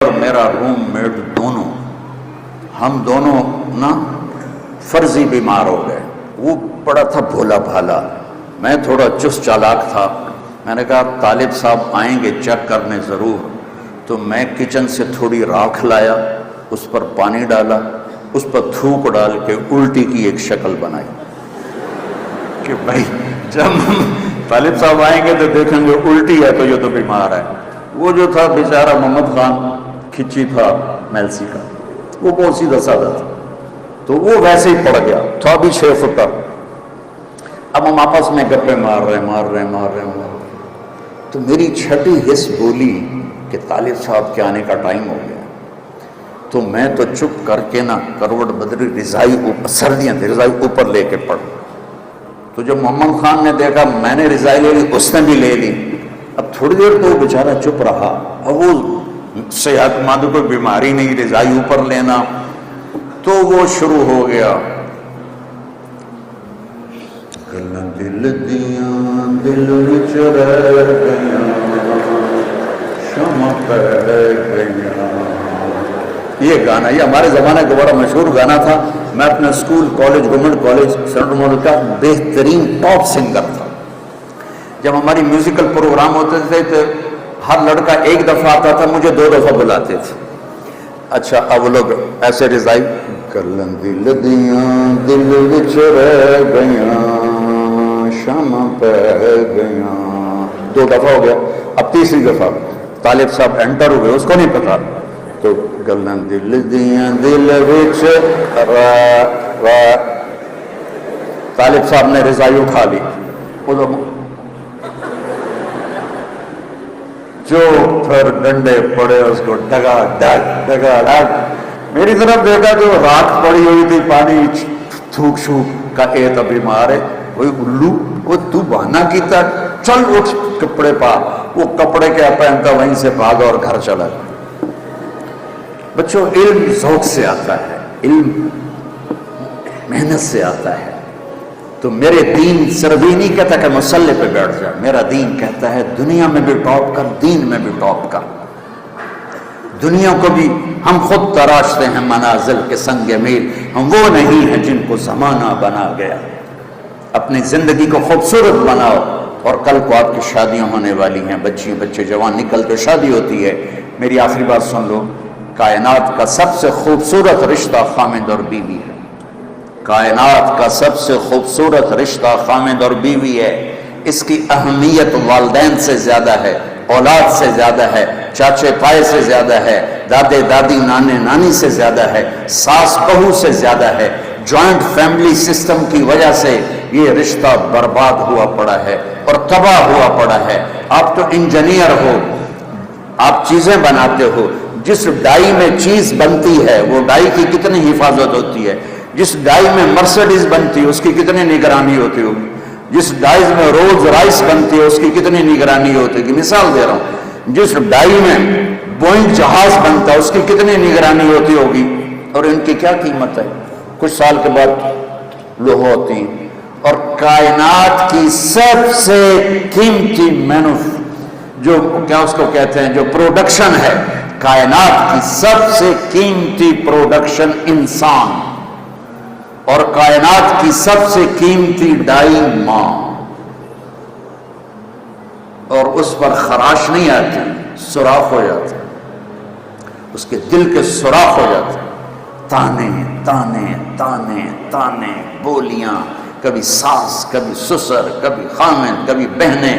اور میرا روم میٹ دونوں، ہم دونوں نا فرضی بیمار ہو گئے. وہ بڑا تھا بھولا بھالا، میں تھوڑا چست چالاک تھا. میں نے کہا طالب صاحب آئیں گے چیک کرنے ضرور. تو میں کچن سے تھوڑی راکھ لایا، اس پر پانی ڈالا، اس پر تھوک ڈال کے الٹی کی ایک شکل بنائی کہ بھائی جب طالب صاحب آئیں گے تو دیکھیں گے الٹی ہے تو یہ تو بیمار ہے. وہ جو تھا بیچارہ محمد خان کھچی تھا میلسی کا، وہ بہت سیدھا سادہ تھا، تو وہ ویسے ہی پڑ گیا تھا بھی 6 فٹ کا. اب ہم آپس میں گپے مار رہے تو میری چھٹی حس بولی کہ طالب صاحب کے آنے کا ٹائم ہو گیا. تو میں تو چپ کر کے نا کروٹ بدری رضائی سردیاں تھی رضائی اوپر لے کے پڑ. تو جب محمد خان نے دیکھا میں نے رضائی لے لی، اس نے بھی لے لی. اب تھوڑی دیر تو وہ بیچارہ چپ رہا. اب وہ صحت مند کوئی بیماری نہیں، رضائی اوپر لینا. تو وہ شروع ہو گیا دل دیاں دل وچ رہ گیاں شمع پہ گیاں. یہ گانا یہ ہمارے زمانے کا بڑا مشہور گانا تھا. میں اپنے school college government college central model کا بہترین ٹاپ سنگر تھا. جب ہماری میوزیکل پروگرام ہوتے تھے تو ہر لڑکا ایک دفعہ آتا تھا، مجھے 2 دفعہ بلاتے تھے. اچھا اب لوگ ایسے رضائی کلن دل دیاں دل وچ رہ گیاں شمع پہ گیاں. 2 دفعہ ہو گیا. اب تیسری دفعہ طالب صاحب انٹر ہوئے، اس کو نہیں پتا. تو گلن دل دیاں دل وچ طالب صاحب نے رضائی اٹھا لی. جو پھر ڈنڈے پڑے اس کو ڈگا ڈگ. میری طرف دیکھا جو راکھ پڑی ہوئی تھی پانی تھوک شوک کا اے تو بیمار ہے وہی الو. وہ تو بہانا کیتا چل اٹھ کپڑے پا. وہ کپڑے کیا پہنتا وہیں سے بھاگا اور گھر چلا. بچوں علم ذوق سے آتا ہے، علم محنت سے آتا ہے. تو میرے دین صرف یہ نہیں کہتا کہ مسلح پہ بیٹھ جائے، میرا دین کہتا ہے دنیا میں بھی ٹاپ کر، دین میں بھی ٹاپ کر. دنیا کو بھی ہم خود تراشتے ہیں منازل کے سنگ میل، ہم وہ نہیں ہیں جن کو زمانہ بنا گیا. اپنی زندگی کو خوبصورت بناؤ. اور کل کو آپ کی شادیاں ہونے والی ہیں، بچی بچے جوان نکل کے شادی ہوتی ہے. میری آخری بات سن لو، کائنات کا سب سے خوبصورت رشتہ خامد اور بیوی ہے. کائنات کا سب سے خوبصورت رشتہ خامد اور بیوی ہے. اس کی اہمیت والدین سے زیادہ ہے، اولاد سے زیادہ ہے، چاچے تائے سے زیادہ ہے، دادے دادی نانے نانی سے زیادہ ہے، ساس بہو سے زیادہ ہے. جوائنٹ فیملی سسٹم کی وجہ سے یہ رشتہ برباد ہوا پڑا ہے اور تباہ ہوا پڑا ہے. آپ تو انجینئر ہو، آپ چیزیں بناتے ہو. جس ڈائی میں چیز بنتی ہے وہ ڈائی کی کتنی حفاظت ہوتی ہے. جس ڈائی میں مرسڈیز بنتی ہے اس کی کتنی نگرانی ہوتی ہوگی. جس ڈائی میں رولز رائس بنتی ہے اس کی کتنی نگرانی ہوتی ہے. مثال دے رہا ہوں، جس ڈائی میں بوئنگ جہاز بنتا ہے اس کی کتنی نگرانی ہوتی ہوگی. اور ان کی کیا قیمت ہے، کچھ سال کے بعد لوہا ہوتی ہیں. اور کائنات کی سب سے قیمتی جو کیا اس کو کہتے ہیں جو پروڈکشن ہے، کائنات کی سب سے قیمتی پروڈکشن انسان، اور کائنات کی سب سے قیمتی ڈائی ماں. اور اس پر خراش نہیں آتی، سوراخ ہو جاتا، اس کے دل کے سوراخ ہو جاتے. تانے تانے تانے تانے بولیاں، کبھی ساس کبھی سسر کبھی خامن کبھی بہنیں.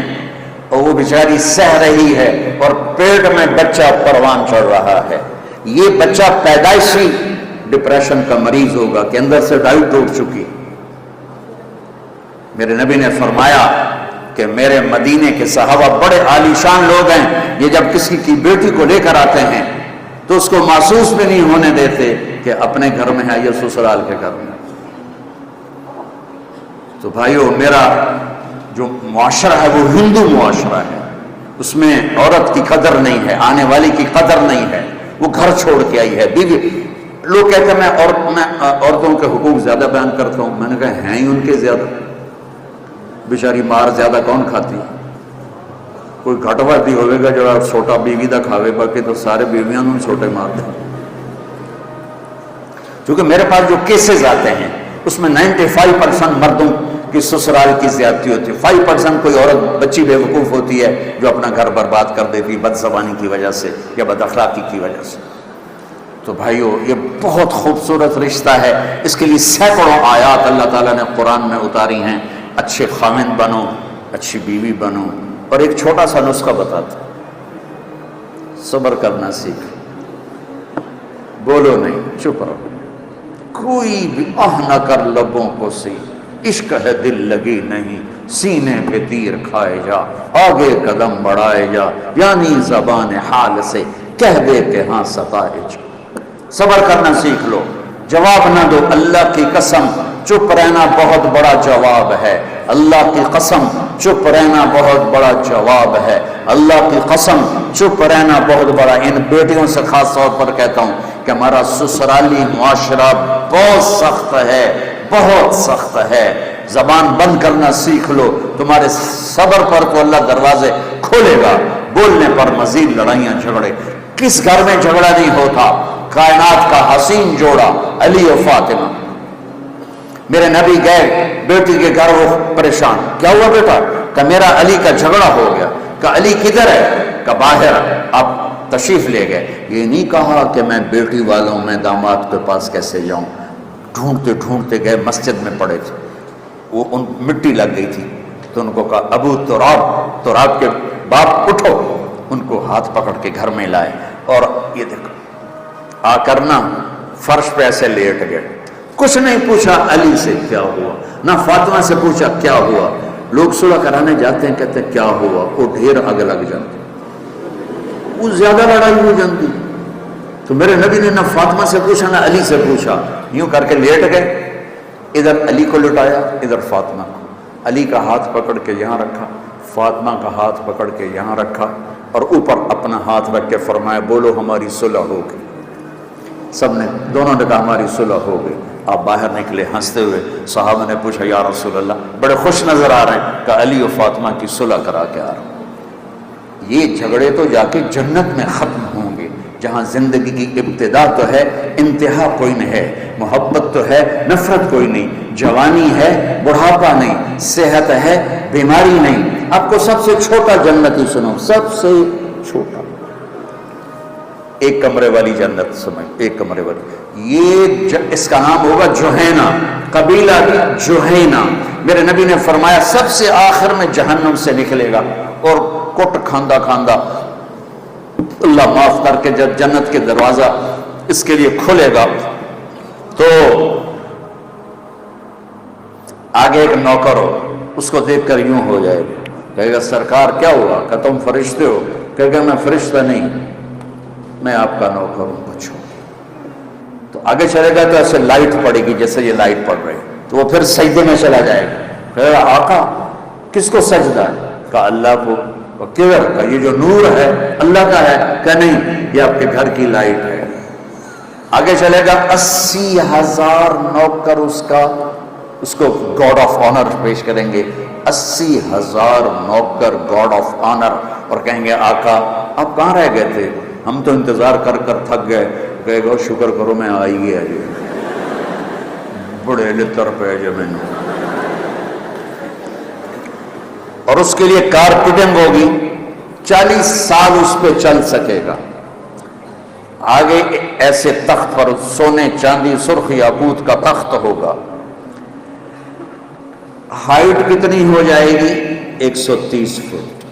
اور وہ بیچاری سہ رہی ہے اور پیٹ میں بچہ پروان چڑھ رہا ہے. یہ بچہ پیدائشی ڈپریشن کا مریض ہوگا کہ اندر سے ڈائی ٹوٹ چکی. میرے نبی نے فرمایا کہ میرے مدینے کے صحابہ بڑے عالیشان لوگ ہیں، یہ جب کسی کی بیٹی کو لے کر آتے ہیں تو اس کو محسوس بھی نہیں ہونے دیتے کہ اپنے گھر میں ہے یا سسرال کے گھر میں. تو بھائیو، میرا جو معاشرہ ہے وہ ہندو معاشرہ ہے، اس میں عورت کی قدر نہیں ہے، آنے والی کی قدر نہیں ہے. وہ گھر چھوڑ کے آئی ہے، بیوی. لوگ کہتے ہیں میں عورتوں کے حقوق زیادہ بیان کرتا ہوں. میں نے کہا ہیں ہی ان کے زیادہ. بیچاری مار زیادہ کون کھاتی؟ کوئی گھٹ وادی ہوئے گا جو سوٹا بیوی دا کھاوے، باقی تو سارے بیویاں نوں سوٹے مار دیں. کیونکہ میرے پاس جو کیسز آتے ہیں اس میں 95% مردوں کی سسرال کی زیادتی ہوتی ہے، 5% کوئی عورت بچی بے وقوف ہوتی ہے جو اپنا گھر برباد کر دیتی بد زبانی کی وجہ سے یا بد اخلاقی کی وجہ سے. تو بھائیو یہ بہت خوبصورت رشتہ ہے، اس کے لیے سینکڑوں آیات اللہ تعالیٰ نے قرآن میں اتاری ہیں. اچھے خامند بنو، اچھی بیوی بنو. اور ایک چھوٹا سا نسخہ بتاتا، صبر کرنا سیکھ، بولو نہیں، چپ رہو، کوئی بھی آہ نہ کر لبوں کو سی، عشق ہے دل لگی نہیں، سینے پہ تیر کھائے جا، آگے قدم بڑھائے جا، یعنی زبان حال سے کہہ دے کہ ہاں ستائے جا. صبر کرنا سیکھ لو، جواب نہ دو. اللہ کی قسم چپ رہنا بہت بڑا جواب ہے. اللہ کی قسم چپ رہنا بہت بڑا جواب ہے. اللہ کی قسم چپ رہنا بہت بڑا. ان بیٹیوں سے خاص طور پر کہتا ہوں کہ ہمارا سسرالی معاشرہ بہت سخت ہے، بہت سخت ہے. زبان بند کرنا سیکھ لو، تمہارے صبر پر تو اللہ دروازے کھولے گا. بولنے پر مزید لڑائیاں جھگڑے. کس گھر میں جھگڑا نہیں ہوتا؟ کائنات کا حسین جوڑا علی و فاطمہ. میرے نبی گئے بیٹی کے گھر، وہ پریشان، کیا ہوا بیٹا؟ کہ میرا علی کا جھگڑا ہو گیا. کہ علی کدھر ہے؟ کہ باہر. آپ تشریف لے گئے. یہ نہیں کہا کہ میں بیٹی والوں میں داماد کے پاس کیسے جاؤں. ڈھونڈتے ڈھونڈتے گئے، مسجد میں پڑے تھے، وہ ان مٹی لگ گئی تھی تو ان کو کہا ابو تراب کے باپ اٹھو. ان کو ہاتھ پکڑ کے گھر میں لائے اور یہ دیکھو آ کرنا فرش پہ ایسے لیٹ گئے. کچھ نہیں پوچھا علی سے کیا ہوا، نہ فاطمہ سے پوچھا کیا ہوا. لوگ صلح کرانے جاتے ہیں، کہتے ہیں کیا ہوا، وہ ڈھیر آگ لگ جاتی، وہ زیادہ لڑائی ہو جاتی. تو میرے نبی نے نہ فاطمہ سے پوچھا نہ علی سے پوچھا، یوں کر کے لیٹ گئے. ادھر علی کو لٹایا، ادھر فاطمہ کو. علی کا ہاتھ پکڑ کے یہاں رکھا، فاطمہ کا ہاتھ پکڑ کے یہاں رکھا، اور اوپر اپنا ہاتھ رکھ کے فرمایا بولو ہماری صلح ہو گئی. سب نے، دونوں نے کہا ہماری صلح ہو گئی. آپ باہر نکلے ہنستے ہوئے. صحابہ نے پوچھا یا رسول اللہ، بڑے خوش نظر آ رہے ہیں. کہ علی و فاطمہ کی صلح کرا کے آ رہا ہوں. یہ جھگڑے تو جا کے جنت میں ختم ہوں گے، جہاں زندگی کی ابتدا تو ہے، انتہا کوئی نہیں ہے. محبت تو ہے، نفرت کوئی نہیں. جوانی ہے، بڑھاپا نہیں. صحت ہے، بیماری نہیں. آپ کو سب سے چھوٹا جنتی سنو، سب سے چھوٹا، ایک کمرے والی جنت سمجھ، ایک کمرے والی. یہ اس کا نام ہوگا جوہینا، قبیلہ جوہینا. میرے نبی نے فرمایا سب سے آخر میں جہنم سے نکلے گا اور کٹ کھاندہ کھاندہ اللہ معاف کر کے جب جنت کے دروازہ اس کے لیے کھلے گا تو آگے ایک نوکر ہو، اس کو دیکھ کر یوں ہو جائے گا. کہے گا سرکار کیا ہوا؟ کہ تم فرشتے ہو؟ کہے گا میں فرشتہ نہیں، میں آپ کا نوکر ہوں، پوچھو. تو آگے چلے گا تو ایسے لائٹ پڑے گی جیسے یہ لائٹ پڑ رہی، تو وہ پھر سجدے میں چلا جائے گا. کہے گا آقا کس کو سجدہ ہے؟ کہا اللہ کو. کدھر؟ کا یہ جو نور ہے اللہ کا ہے. کہ نہیں، یہ آپ کے گھر کی لائٹ ہے. آگے چلے گا 80,000 نوکر اس کو گاڈ آف آنر پیش کریں گے. 80,000 نوکر گاڈ آف آنر، اور کہیں گے آقا آپ کہاں رہ گئے تھے؟ ہم تو انتظار کر کر تھک گئے. کہے گا شکر کرو میں آئی گیا جی، بڑے لطر پہ جو میں نے. اور اس کے لیے کارپیٹنگ ہوگی، 40 سال اس پہ چل سکے گا. آگے ایسے تخت پر سونے چاندی سرخ یاقوت کا تخت ہوگا. ہائٹ کتنی ہو جائے گی؟ 130 فٹ.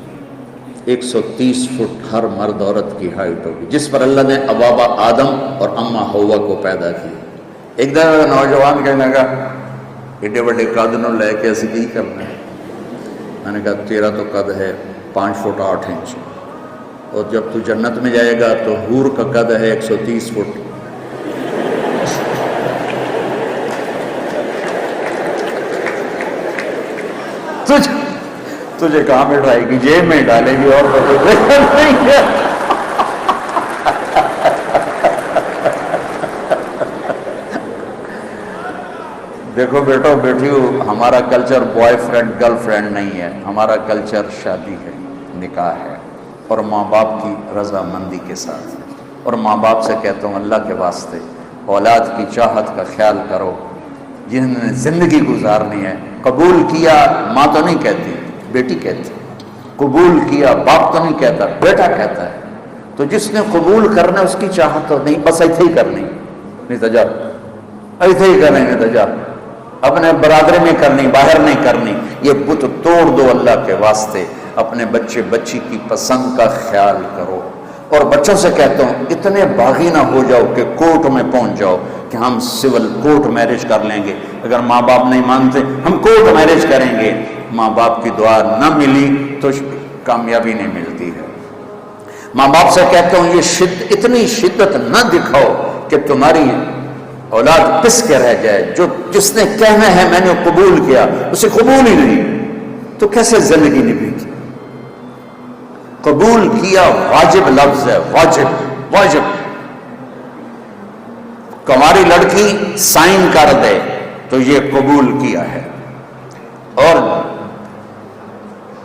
130 فٹ ہر مرد عورت کی ہائٹ ہوگی، جس پر اللہ نے ابابا آدم اور اماں حوا کو پیدا کیا. ایک دفعہ نوجوان کہنے لگا ایڈے بڑے قد نو لے کے اسی کی کرنا ہے. میں نے کہا تیرا تو قد ہے 5 فٹ 8 انچ، اور جب تو جنت میں جائے گا تو حور کا قد ہے 130 فٹ. تجھے کہاں بٹھائے گی؟ جیب میں ڈالے گی اور نہیں ہے. دیکھو بیٹو بیٹیو، ہمارا culture boy friend girl friend نہیں ہے، ہمارا کلچر شادی ہے. نکاح ہے اور ماں باپ کی رضامندی کے ساتھ. اور ماں باپ سے کہتا ہوں اللہ کے واسطے اولاد کی چاہت کا خیال کرو، جنہوں نے زندگی گزارنی ہے. قبول کیا ماں تو نہیں کہتی، بیٹی کہتی. قبول کیا باپ تو نہیں کہتا، بیٹا کہتا ہے. تو جس نے قبول کرنا اس کی چاہت تو نہیں، بس ایسے ہی کرنی، نہیں تو جا ایسے ہی کریں گے تو جا، اپنے برادری میں کرنی، باہر نہیں کرنی. یہ بت توڑ دو اللہ کے واسطے. اپنے بچے بچی کی پسند کا خیال کرو. اور بچوں سے کہتا ہوں اتنے باغی نہ ہو جاؤ کہ کورٹ میں پہنچ جاؤ کہ ہم سول کورٹ میرج کر لیں گے. اگر ماں باپ نہیں مانتے ہم کورٹ میرج کریں گے. ماں باپ کی دعا نہ ملی تو کامیابی نہیں ملتی ہے. ماں باپ سے کہتا ہوں یہ اتنی شدت نہ دکھاؤ کہ تمہاری اولاد پس کے رہ جائے. جس نے کہنا ہے میں نے قبول کیا اسے قبول ہی نہیں تو کیسے زندگی نبھے گی. قبول کیا واجب لفظ ہے، واجب واجب. کماری لڑکی سائن کر دے تو یہ قبول کیا ہے. اور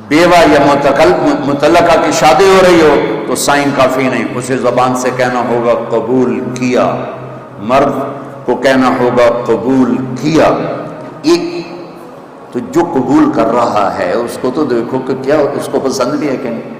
بیوہ یا مطلقہ کی شادی ہو رہی ہو تو سائن کافی نہیں، اسے زبان سے کہنا ہوگا قبول کیا. مرد کو کہنا ہوگا قبول کیا. تو جو قبول کر رہا ہے اس کو تو دیکھو کہ کیا اس کو پسند بھی ہے کہ نہیں.